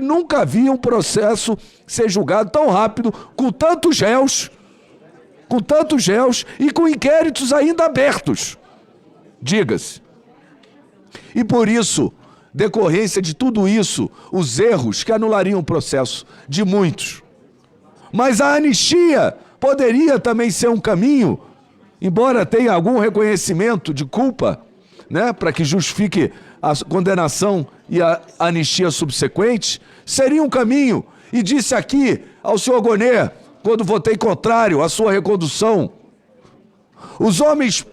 nunca vi um processo ser julgado tão rápido, com tantos réus e com inquéritos ainda abertos, diga-se. E por isso, decorrência de tudo isso, os erros que anulariam o processo de muitos. Mas a anistia poderia também ser um caminho, embora tenha algum reconhecimento de culpa, né, para que justifique a condenação e a anistia subsequente, seria um caminho. E disse aqui ao senhor Gonê, quando votei contrário à sua recondução, os homens,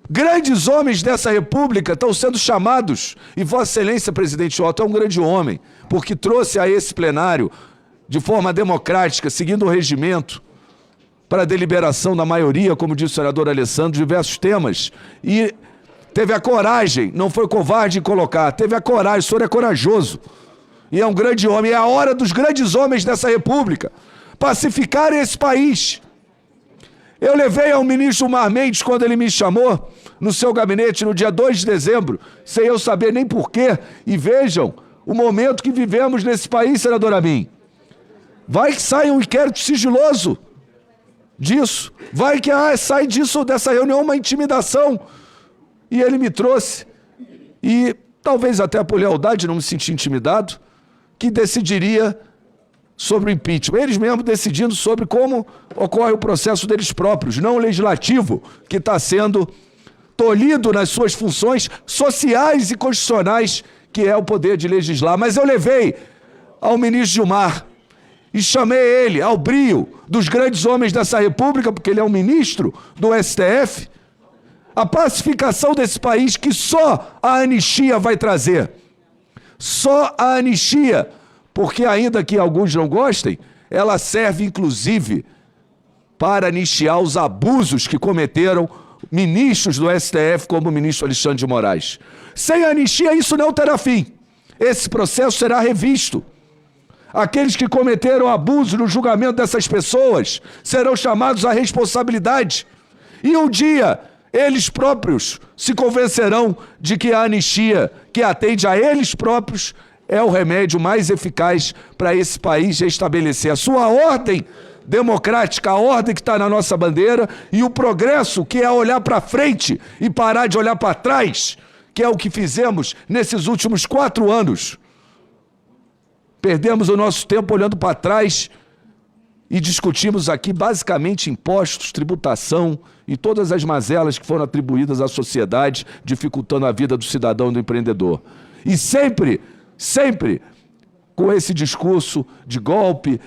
grandes homens dessa república estão sendo chamados, e Vossa Excelência, presidente Otto, é um grande homem, porque trouxe a esse plenário, de forma democrática, seguindo o regimento, para a deliberação da maioria, como disse o senador Alessandro, diversos temas, e teve a coragem, não foi covarde em colocar, teve a coragem, o senhor é corajoso, e é um grande homem, é a hora dos grandes homens dessa república, pacificarem esse país. Eu levei ao ministro Gilmar Mendes, quando ele me chamou, no seu gabinete, no dia 2 de dezembro, sem eu saber nem porquê, e vejam o momento que vivemos nesse país, senador Amin. Vai que sai um inquérito sigiloso disso, vai que sai disso, dessa reunião, uma intimidação. E ele me trouxe, e talvez até por lealdade, não me senti intimidado, que decidiria sobre o impeachment. Eles mesmos decidindo sobre como ocorre o processo deles próprios, não o legislativo, que está sendo tolhido nas suas funções sociais e constitucionais, que é o poder de legislar. Mas eu levei ao ministro Gilmar e chamei ele ao brio dos grandes homens dessa república, porque ele é um ministro do STF, a pacificação desse país que só a anistia vai trazer. Só a anistia, porque ainda que alguns não gostem, ela serve inclusive para anistiar os abusos que cometeram ministros do STF, como o ministro Alexandre de Moraes. Sem anistia isso não terá fim. Esse processo será revisto. Aqueles que cometeram abuso no julgamento dessas pessoas serão chamados à responsabilidade. E um dia eles próprios se convencerão de que a anistia, que atende a eles próprios, é o remédio mais eficaz para esse país restabelecer a sua ordem democrática, a ordem que está na nossa bandeira, e o progresso, que é olhar para frente e parar de olhar para trás, que é o que fizemos nesses últimos 4 anos. Perdemos o nosso tempo olhando para trás e discutimos aqui basicamente impostos, tributação e todas as mazelas que foram atribuídas à sociedade, dificultando a vida do cidadão e do empreendedor. E sempre com esse discurso de golpe.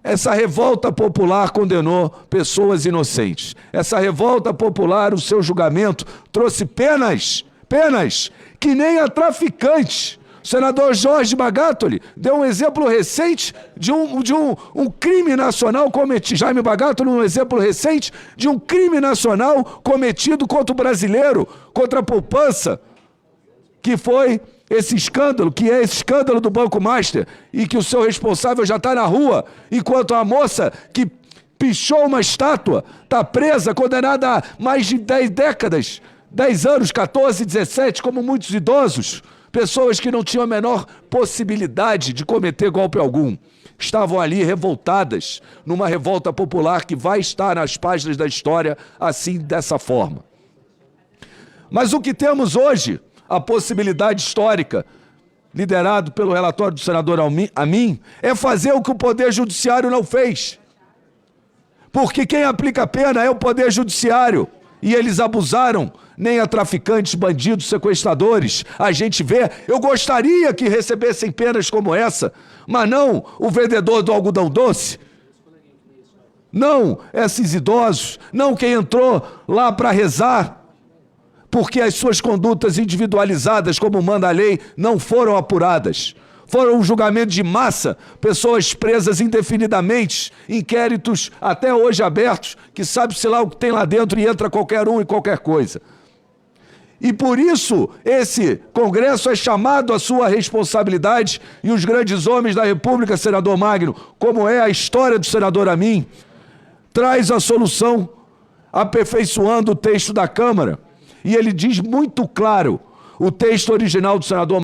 Essa revolta popular condenou pessoas inocentes. Essa revolta popular, o seu julgamento, trouxe penas que nem a traficantes. O senador Jorge Bagatoli deu um exemplo recente de um crime nacional cometido. Jaime Bagatoli, um exemplo recente de um crime nacional cometido contra o brasileiro, contra a poupança, que foi esse escândalo, que é esse escândalo do Banco Master, e que o seu responsável já está na rua, enquanto a moça que pichou uma estátua está presa, condenada a mais de 10 décadas, 10 anos, 14, 17, como muitos idosos, pessoas que não tinham a menor possibilidade de cometer golpe algum. Estavam ali revoltadas, numa revolta popular que vai estar nas páginas da história assim, dessa forma. Mas o que temos hoje, a possibilidade histórica, liderado pelo relatório do senador Amin, é fazer o que o Poder Judiciário não fez. Porque quem aplica a pena é o Poder Judiciário. E eles abusaram, nem a traficantes, bandidos, sequestradores. A gente vê, eu gostaria que recebessem penas como essa, mas não o vendedor do algodão doce. Não esses idosos, não quem entrou lá para rezar, porque as suas condutas individualizadas, como manda a lei, não foram apuradas. Foram um julgamento de massa, pessoas presas indefinidamente, inquéritos até hoje abertos, que sabe-se lá o que tem lá dentro e entra qualquer um e qualquer coisa. E por isso, esse Congresso é chamado à sua responsabilidade, e os grandes homens da República, senador Magno, como é a história do senador Amin, traz a solução aperfeiçoando o texto da Câmara. E ele diz muito claro, o texto original do senador